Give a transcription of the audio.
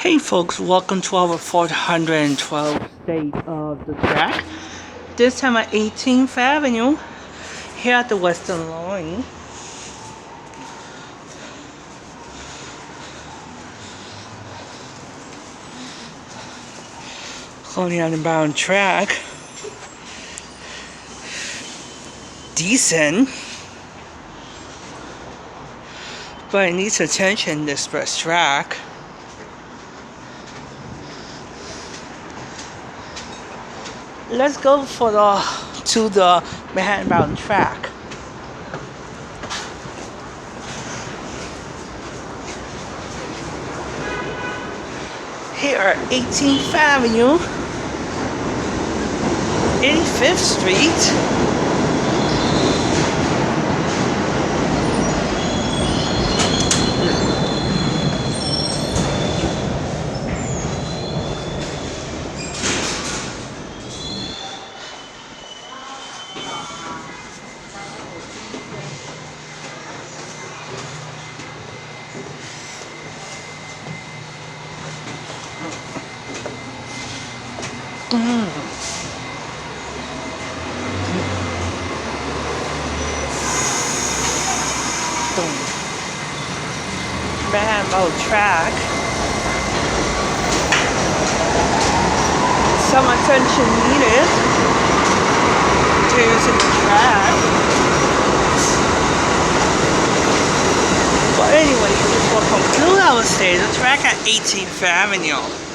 Hey folks, welcome to our 412th state of the track. This time at 18th Avenue, here at the Western Line. Only on the bound track. Decent. But it needs attention, this express track. Let's go to the Manhattan bound track. Here at 18th Avenue, 85th Street. Manhattan bound track. Some attention needed to using the track. But anyway, this will conclude our stay. The track at 18th Avenue.